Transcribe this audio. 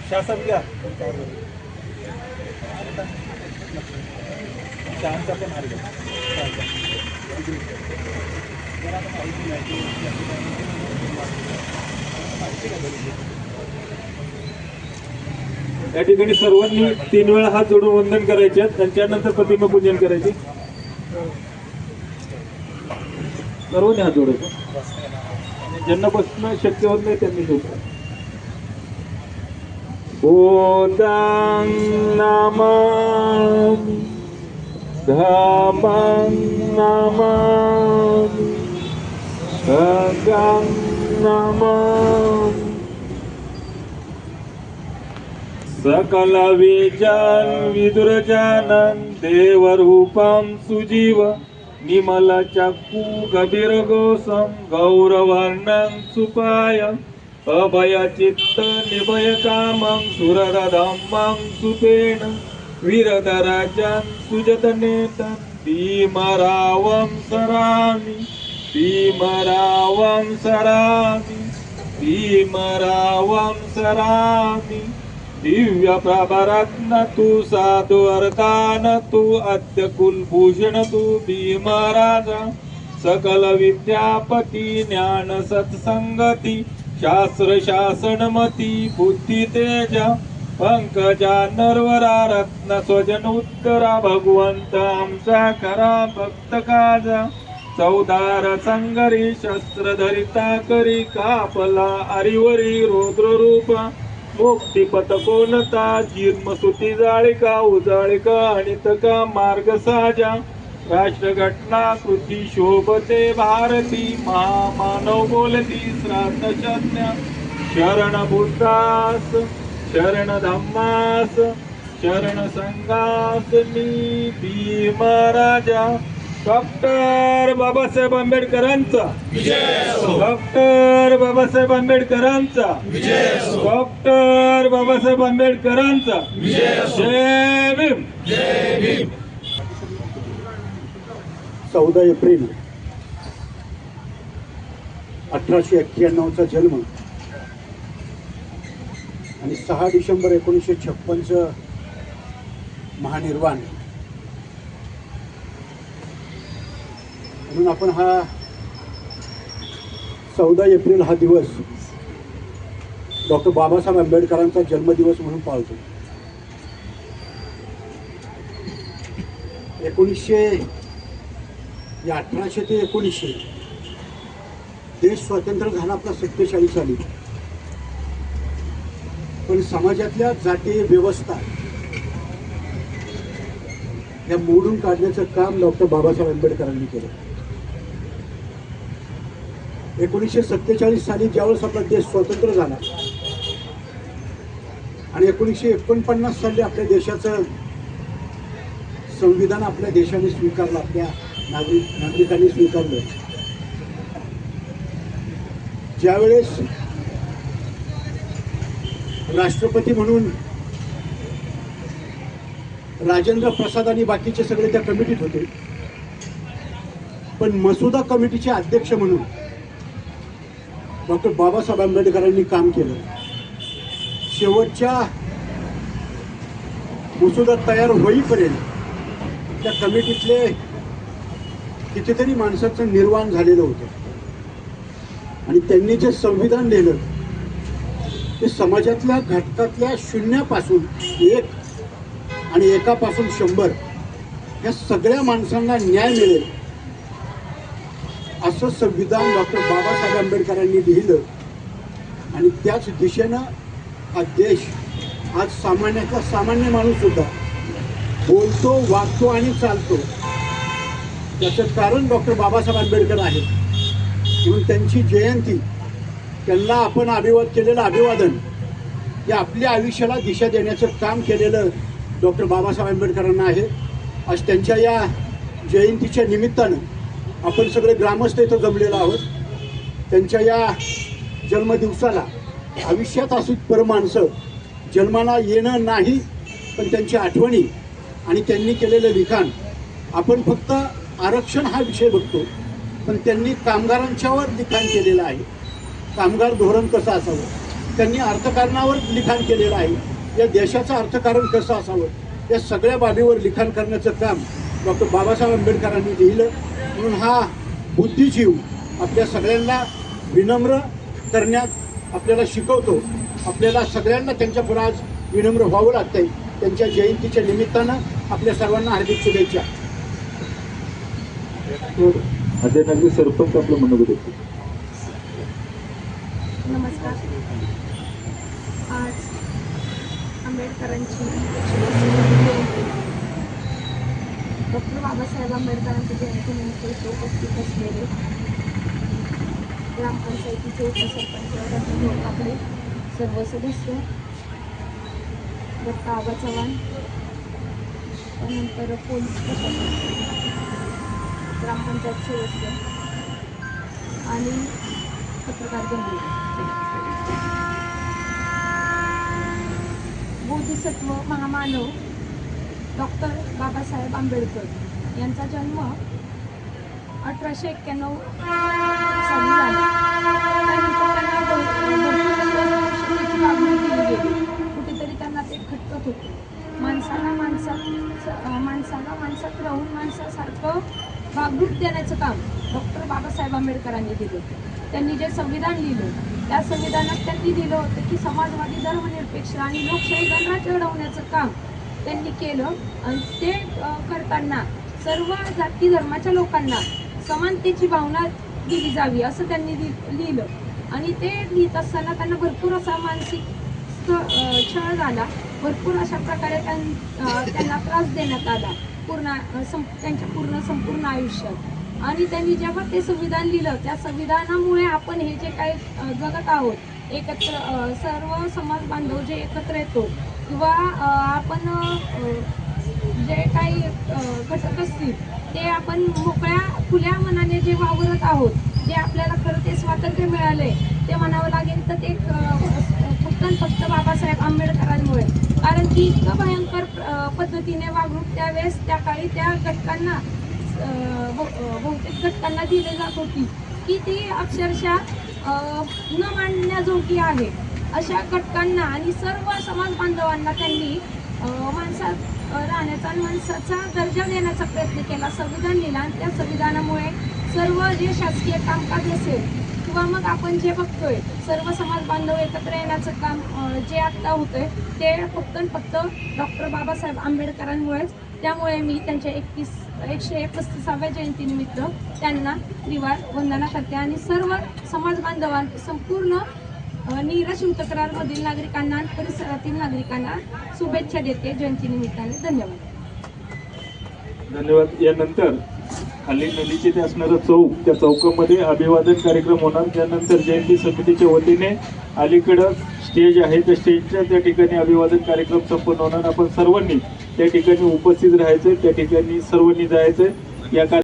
शासन घ्या शांत पण या ठिकाणी सर्वांनी 3 वेळा हात जोडून वंदन करायचे आणि त्यानंतर प्रतिमा पूजन करायचे. सर्वांनी हात जोडायचे. ज्यांना बसणं शक्य होत नाही त्यांनी झोपा. भूतं नमामि धम्मं नमामि संघं नमामि. सकल विजन विदुरजनन देवरूपं सुजीव निमल चक्षु गभीर गोसम गौरवर्णं सुपाय अभयचित्त निभय कामं सुरधम्मं सुपेन वीरधराजं सुजतनेतं भीमरावं सरामि भीमरावं सरामि भीमरावं सरामि. दिव्य प्रभरत्न तू साधु अर्थान तू अद्य कुलभूषण तू भीमराजा सकल विद्यापती ज्ञान सत्संगती शास्त्र शासनमती बुद्धी तेजा पंकजा नरवरा रत्न स्वजन उत्तरा भगवंत आमचा खरा भक्त काजा. चौदार संगरी शस्त्र धरिता करी कापला अरिवरी रौद्र रूपा मुक्ती पतकोनता जीर्म सुती जाळिका उजाळिका अनितका मार्ग साजा. राष्ट्र घटना कृती शोभते भारती महामानव बोलती श्राद्ध शज्ञा. शरण बुद्धास शरण धम्मास शरण संघास मी भीमराजा. डॉक्टर बाबासाहेब आंबेडकरांचा डॉक्टर बाबासाहेब आंबेडकरांचा डॉक्टर बाबासाहेब आंबेडकरांचा जय भीम. 14 एप्रिल 1891चा जन्म आणि 6 डिसेंबर 1956 महानिर्वाण. म्हणून आपण हा 14 एप्रिल हा दिवस डॉक्टर बाबासाहेब आंबेडकरांचा जन्मदिवस म्हणून पाळतो. 1800 ते 1900 देश स्वतंत्र झाला आपला 47 साली. पण समाजातल्या जातीय व्यवस्था या मोडून काढण्याचं काम डॉक्टर बाबासाहेब आंबेडकरांनी केलं. 1947 साली ज्यावेळेस आपला देश स्वतंत्र झाला आणि 1949 साली आपल्या देशाचं संविधान आपल्या देशाने स्वीकारलं, आपल्या नागरिकांनी स्वीकारलं. ज्यावेळेस राष्ट्रपती म्हणून राजेंद्र प्रसाद आणि बाकीचे सगळे त्या कमिटीत होते, पण मसुदा कमिटीचे अध्यक्ष म्हणून डॉक्टर बाबासाहेब आंबेडकरांनी काम केलं. शेवटच्या मसुदा तयार होईपर्यंत त्या कमिटीतले कितीतरी माणसाचं निर्वाण झालेलं होतं आणि त्यांनी जे संविधान लिहिलं ते समाजातल्या घटकातल्या शून्यापासून 1 आणि 1पासून 100 या सगळ्या माणसांना न्याय मिळेल असं संविधान डॉक्टर बाबासाहेब आंबेडकरांनी लिहिलं. आणि त्याच दिशेनं हा देश आज सामान्यातला सामान्य माणूस सुद्धा बोलतो, वागतो आणि चालतो. त्याचं कारण डॉक्टर बाबासाहेब आंबेडकर आहे. म्हणून त्यांची जयंती, त्यांना आपण केलेलं अभिवादन या आपल्या आयुष्याला दिशा देण्याचं काम केलेलं डॉक्टर बाबासाहेब आंबेडकरांना आहे. आज त्यांच्या या जयंतीच्या निमित्तानं आपण सगळे ग्रामस्थ इथं जमलेलो आहोत. त्यांच्या या जन्मदिवसाला आयुष्यात अशी परमाणसं जन्माला येणं नाही, पण त्यांच्या आठवणी आणि त्यांनी केलेलं लिखाण. आपण फक्त आरक्षण हा विषय बघतो, पण त्यांनी कामगारांच्यावर लिखाण केलेलं आहे. कामगार धोरण कसं असावं, त्यांनी अर्थकारणावर लिखाण केलेलं आहे. या देशाचं अर्थकारण कसं असावं, या सगळ्या बाबीवर लिखाण करण्याचं काम डॉक्टर बाबासाहेब आंबेडकरांनी लिहिलं. म्हणून हा बुद्धिजीव आपल्या सगळ्यांना विनम्र करण्यात आपल्याला शिकवतो. आपल्याला सगळ्यांना त्यांच्या पुढे आज विनम्र व्हावं लागतंय. त्यांच्या जयंतीच्या निमित्तानं आपल्या सर्वांना हार्दिक शुभेच्छा. आद्यनगरी सरपंच आपलं म्हणणं होतं. नमस्कार. आज आंबेडकरांची डॉक्टर बाबासाहेब आंबेडकरांच्या जयंतीनिमित्त इथे उपस्थित असलेले ग्रामपंचायतीचे उपसरपंच डॉक्टर काकडे, सर्व सदस्य, दत्ता आबा चव्हाण, त्यानंतर पोलीस प्रशासन, ग्रामपंचायत सदस्य आणि पत्रकार बंधू, बोधिसत्व महामानव डॉक्टर बाबासाहेब आंबेडकर यांचा जन्म 1891 साली झाला. त्यानंतर त्यांना भरपूर वागणूक दिली गेली. कुठेतरी त्यांना ते खटकत होते. माणसाला माणसात राहून माणसासारखं वागणूक देण्याचं काम डॉक्टर बाबासाहेब आंबेडकरांनी दिलं. त्यांनी जे संविधान लिहिलं, त्या संविधानात त्यांनी दिलं होतं की समाजवादी, धर्मनिरपेक्ष आणि लोकशाही गणराज्य घडवण्याचं काम त्यांनी केलं. आणि ते करताना सर्व जाती धर्माच्या लोकांना समानतेची भावना दिली जावी असं त्यांनी लिहिलं. आणि ते लिहित असताना त्यांना भरपूर असा मानसिक छळ झाला. भरपूर अशा प्रकारे त्यांना त्रास देण्यात आला त्यांच्या संपूर्ण आयुष्यात. आणि त्यांनी जेव्हा ते संविधान लिहिलं, त्या संविधानामुळे आपण हे जे काही जगत आहोत, एकत्र सर्व समाज बांधव जे एकत्र येतो किंवा आपण जे काही घटक असतील ते आपण मोकळ्या खुल्या मनाने जे वावरत आहोत, जे आपल्याला खरं ते स्वातंत्र्य मिळाले ते म्हणावं लागेल तर ते फक्त बाबासाहेब आंबेडकरांमुळे. कारण की इतकं भयंकर पद्धतीने वागणूक त्यावेळेस त्या काळी त्या घटकांना बहुतेक घटकांना दिली जात होती की ती अक्षरशः न मांडण्याजोगी आहे. अशा घटकांना आणि सर्व समाज बांधवांना त्यांनी माणसात राहण्याचा आणि माणसाचा दर्जा देण्याचा प्रयत्न केला. संविधान लिहिला आणि त्या संविधानामुळे सर्व जे शासकीय कामकाज असेल किंवा मग आपण जे बघतोय सर्व समाज बांधव एकत्र येण्याचं काम जे आत्ता होतंय ते फक्त डॉक्टर बाबासाहेब आंबेडकरांमुळेच. त्यामुळे मी त्यांच्या 131व्या जयंतीनिमित्त त्यांना त्रिवार वंदना करते आणि सर्व समाज बांधवांना, संपूर्ण नीरा शिवतक्रारमधील नागरिकांना आणि परिसरातील नागरिकांना शुभेच्छा देते जयंतीनिमित्ताने. धन्यवाद. धन्यवाद. यानंतर खाली नदीचे ते असणारं चौक, त्या चौकामध्ये अभिवादन कार्यक्रम होणार. त्यानंतर जयंती समितीच्या वतीने अलीकडं स्टेज आहे, त्या स्टेजच्या त्या ठिकाणी अभिवादन कार्यक्रम संपन्न होणार. आपण सर्वांनी त्या ठिकाणी उपस्थित राहायचं, त्या ठिकाणी सर्वांनी जायचं. या